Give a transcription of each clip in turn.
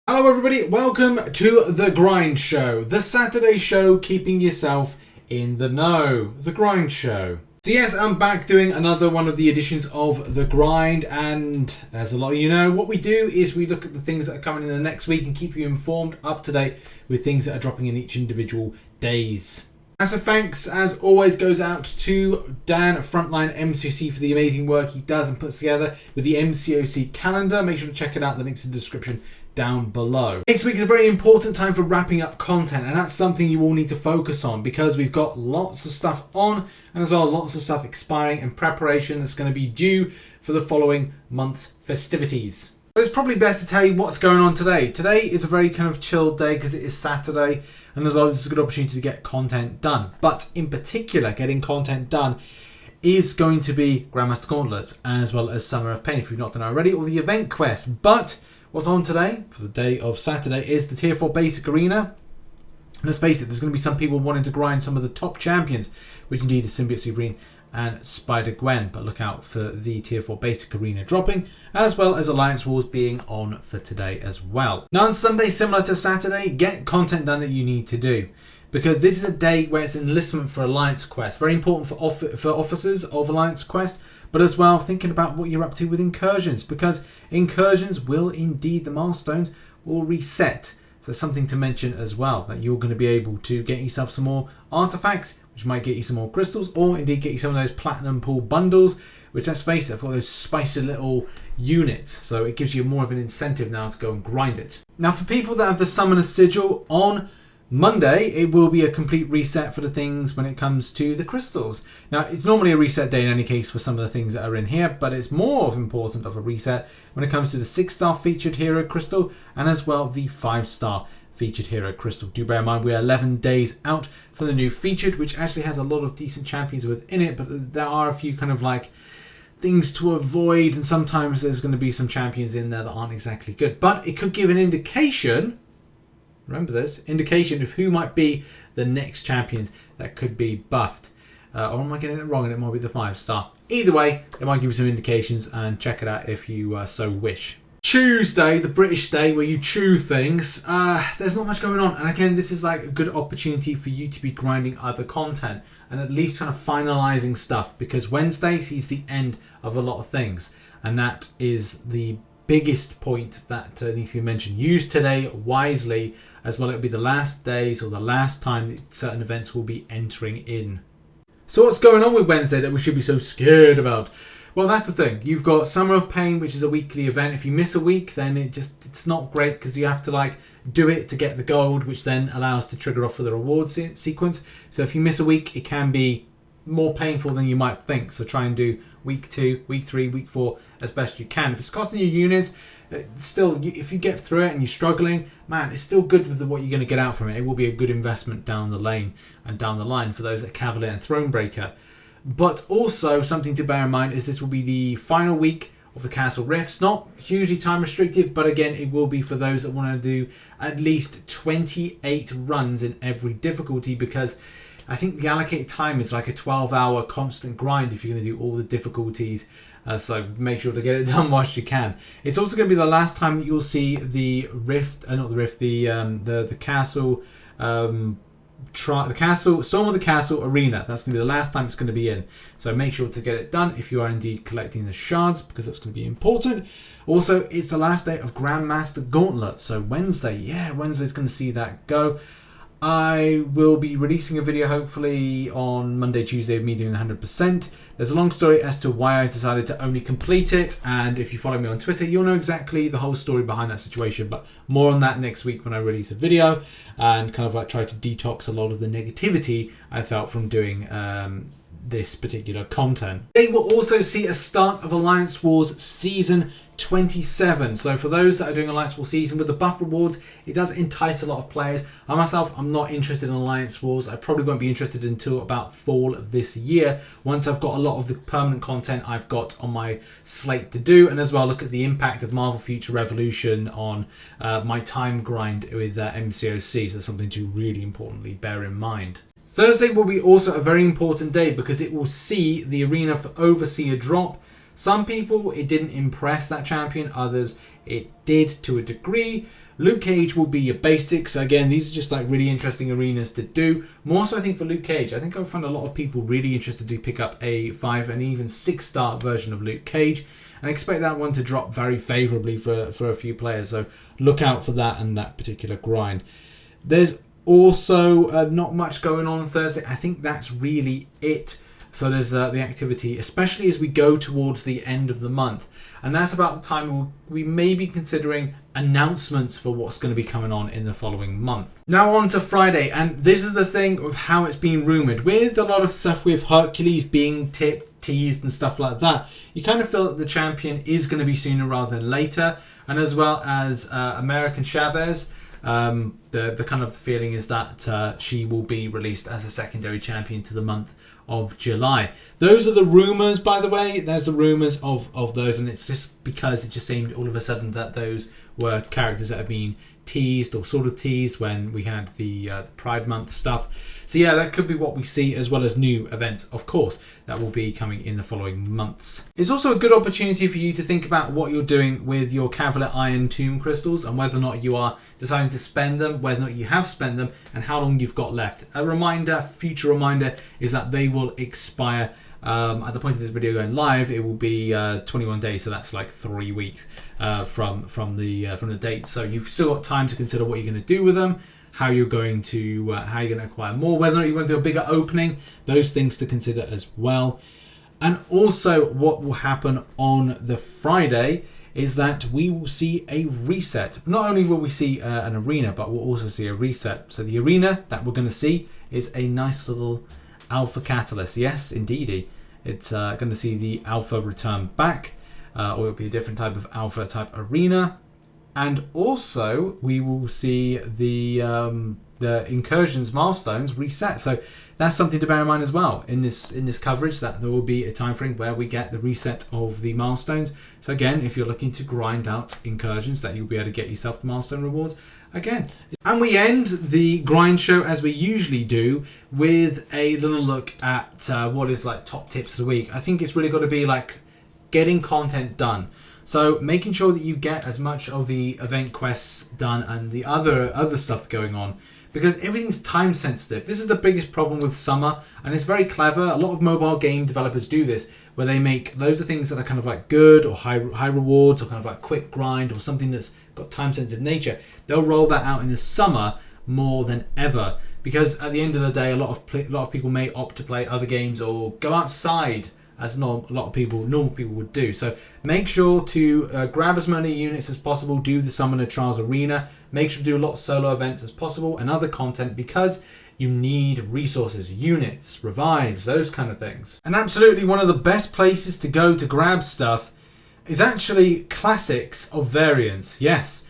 Hello everybody, welcome to The Grind Show, the Saturday show keeping yourself in the know. The Grind Show. So yes, I'm back doing another one of the editions of The Grind, and as a lot of you know, what we do is we look at the things that are coming in the next week and keep you informed, up to date with things that are dropping in each individual days. Massive thanks, as always, goes out to Dan, Frontline MCOC, for the amazing work he does and puts together with the MCOC calendar. Make sure to check it out, the link's in the description down below. Next week is a very important time for wrapping up content, and that's something you all need to focus on because we've got lots of stuff on and as well lots of stuff expiring in preparation that's going to be due for the following month's festivities. But it's probably best to tell you what's going on today. Today is a very kind of chilled day because it is Saturday, and as well this is a good opportunity to get content done. But in particular, getting content done is going to be Grandmaster Gauntlet as well as Summer of Pain if you've not done it already, or the event quest. But what's on today, for the day of Saturday, is the Tier 4 Basic Arena. And let's face it, there's going to be some people wanting to grind some of the top champions, which indeed is Symbiote Supreme and Spider-Gwen. But look out for the Tier 4 Basic Arena dropping, as well as Alliance Wars being on for today as well. Now on Sunday, similar to Saturday, get content done that you need to do. Because this is a day where it's enlistment for Alliance Quest. Very important for officers of Alliance Quest. But as well, thinking about what you're up to with Incursions. Because Incursions will indeed, the Milestones will reset. So that's something to mention as well. That you're going to be able to get yourself some more artifacts, which might get you some more crystals. Or indeed get you some of those platinum pool bundles. Which, let's face it, have got those spicy little units. So it gives you more of an incentive now to go and grind it. Now for people that have the Summoner's Sigil on Monday, it will be a complete reset for the things when it comes to the crystals. Now, it's normally a reset day in any case for some of the things that are in here, but it's more important of a reset when it comes to the 6-star featured hero crystal and as well the 5-star featured hero crystal. Do bear in mind we are 11 days out from the new featured, which actually has a lot of decent champions within it, but there are a few kind of like things to avoid, and sometimes there's going to be some champions in there that aren't exactly good, but it could give an indication. Remember this, indication of who might be the next champions that could be buffed. Or am I getting it wrong and it might be the 5-star? Either way, it might give you some indications, and check it out if you so wish. Tuesday, the British day where you chew things, there's not much going on. And again, this is like a good opportunity for you to be grinding other content and at least kind of finalizing stuff, because Wednesday sees the end of a lot of things. And that is the biggest point that needs to be mentioned. Use today wisely, as well. It'll be the last days or the last time that certain events will be entering in. So what's going on with Wednesday that we should be so scared about? Well, that's the thing. You've got Summer of Pain, which is a weekly event. If you miss a week, then it's not great because you have to like do it to get the gold, which then allows to trigger off for the reward sequence. So if you miss a week, it can be more painful than you might think. So try and do week 2, week 3, week 4 as best you can. If it's costing you units, still, if you get through it and you're struggling, man, it's still good with what you're going to get out from it. It will be a good investment down the lane and down the line for those at Cavalier and Thronebreaker. But also something to bear in mind is this will be the final week of the Castle Rifts. Not hugely time restrictive, but again, it will be for those that want to do at least 28 runs in every difficulty, because I think the allocated time is like a 12-hour constant grind if you're going to do all the difficulties. So make sure to get it done whilst you can. It's also going to be the last time that you'll see the Rift, not the Rift, the Castle, the Castle, Storm of the Castle Arena. That's going to be the last time it's going to be in. So make sure to get it done if you are indeed collecting the shards, because that's going to be important. Also, it's the last day of Grandmaster Gauntlet. So Wednesday, Wednesday's going to see that go. I will be releasing a video hopefully on Monday, Tuesday of me doing 100%. There's a long story as to why I decided to only complete it, and if you follow me on Twitter, you'll know exactly the whole story behind that situation, but more on that next week when I release a video and kind of like try to detox a lot of the negativity I felt from doing this particular content. They will also see a start of Alliance Wars Season 27. So for those that are doing Alliance Wars Season with the buff rewards, it does entice a lot of players. I myself, I'm not interested in Alliance Wars. I probably won't be interested until about fall of this year, once I've got a lot of the permanent content I've got on my slate to do, and as well look at the impact of Marvel Future Revolution on my time grind with MCOC. So something to really importantly bear in mind. Thursday will be also a very important day because it will see the Arena for Overseer drop. Some people, it didn't impress that champion. Others, It did to a degree. Luke Cage will be your basics. So again, these are just like really interesting arenas to do. More so I think for Luke Cage. I think I'll find a lot of people really interested to pick up a 5 and even 6-star version of Luke Cage. And I expect that one to drop very favourably for a few players. So look out for that and that particular grind. There's also not much going on Thursday. I think that's really it. So there's the activity, especially as we go towards the end of the month. And that's about the time we may be considering announcements for what's going to be coming on in the following month. Now on to Friday, and this is the thing of how it's being rumoured. With a lot of stuff with Hercules being teased and stuff like that, you kind of feel that the champion is going to be sooner rather than later. And as well as American Chavez, the kind of feeling is that she will be released as a secondary champion to the month of July. Those are the rumours, by the way. There's the rumours of those, and it's just because it just seemed all of a sudden that those were characters that have been teased or sort of teased when we had the Pride Month stuff. So yeah, that could be what we see, as well as new events, of course, that will be coming in the following months. It's also a good opportunity for you to think about what you're doing with your Cavalier Iron Tomb crystals and whether or not you are deciding to spend them, whether or not you have spent them, and how long you've got left. A reminder, future reminder, is that they will expire at the point of this video going live. It will be 21 days, so that's like 3 weeks from the date. So you've still got time to consider what you're going to do with them, how you're going to acquire more, whether or not you want to do a bigger opening. Those things to consider as well. And also, what will happen on the Friday is that we will see a reset. Not only will we see an arena, but we'll also see a reset. So the arena that we're going to see is a nice little Alpha Catalyst. Yes, indeedy. It's going to see the Alpha return back, or it'll be a different type of Alpha type arena. And also, we will see the Incursion's Milestones reset. So that's something to bear in mind as well in this coverage, that there will be a time frame where we get the reset of the Milestones. So again, if you're looking to grind out Incursions, that you'll be able to get yourself the milestone rewards again. And we end the grind show, as we usually do, with a little look at what is like top tips of the week. I think it's really got to be like getting content done. So making sure that you get as much of the event quests done and the other stuff going on, because everything's time sensitive. This is the biggest problem with summer, and it's very clever. A lot of mobile game developers do this, where they make loads of things that are kind of like good or high rewards, or kind of like quick grind, or something that's got time sensitive nature. They'll roll that out in the summer more than ever, because at the end of the day, a lot of people may opt to play other games or go outside, as a lot of normal people would do. So make sure to grab as many units as possible, do the Summoner Trials Arena, make sure to do a lot of solo events as possible and other content, because you need resources, units, revives, those kind of things. And absolutely one of the best places to go to grab stuff is actually classics of variants. Yes.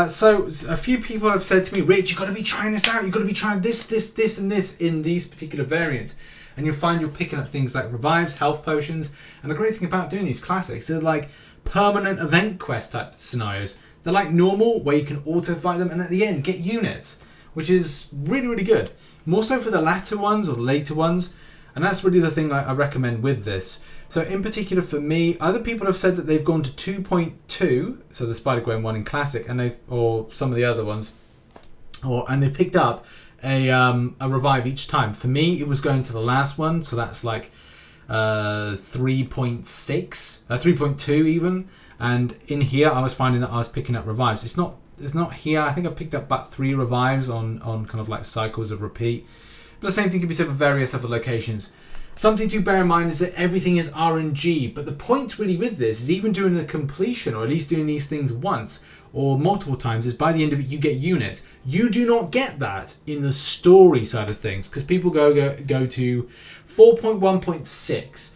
So a few people have said to me, Rich, you've got to be trying this out. You've got to be trying this, and this in these particular variants. And you'll find you're picking up things like revives, health potions. And the great thing about doing these classics, they're like permanent event quest type scenarios. They're like normal, where you can auto fight them and at the end get units, which is really, really good. More so for the latter ones or the later ones. And that's really the thing I recommend with this. So in particular for me, other people have said that they've gone to 2.2, so the Spider-Gwen one in Classic, and or some of the other ones, and they picked up a revive each time. For me, it was going to the last one, so that's like 3.6, 3.2 even. And in here, I was finding that I was picking up revives. It's not here. I think I picked up about 3 revives on kind of like cycles of repeat. But the same thing can be said for various other locations. Something to bear in mind is that everything is RNG, but the point really with this is even doing the completion, or at least doing these things once or multiple times, is by the end of it you get units. You do not get that in the story side of things, because people go to 4.1.6.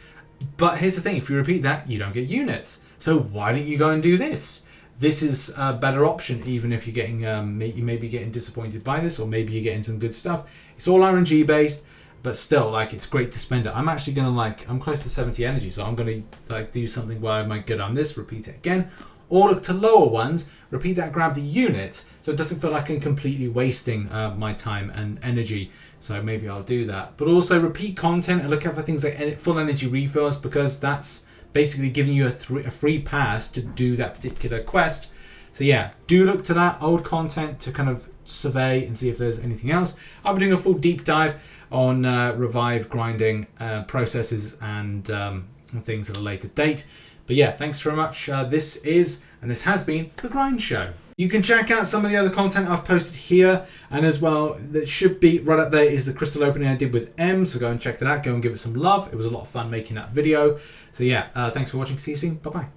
But here's the thing, if you repeat that, you don't get units. So why don't you go and do this? This is a better option, even if you're getting you may be getting disappointed by this, or maybe you're getting some good stuff. It's all RNG based, but still, like, it's great to spend it. I'm actually gonna I'm close to 70 energy, so I'm gonna do something where I might get on this, repeat it again, or look to lower ones, repeat that, grab the units, so it doesn't feel like I'm completely wasting my time and energy. So maybe I'll do that. But also repeat content and look out for things like full energy refills, because that's basically giving you a free pass to do that particular quest So yeah, do look to that old content to kind of survey and see if there's anything else. I'll be doing a full deep dive on revive grinding processes and things at a later date. But yeah, thanks very much. This has been The Grind Show. You can check out some of the other content I've posted here, and as well, that should be right up there is the crystal opening I did with M, so go and check that out, go and give it some love. It was a lot of fun making that video. So yeah, thanks for watching, see you soon, bye bye.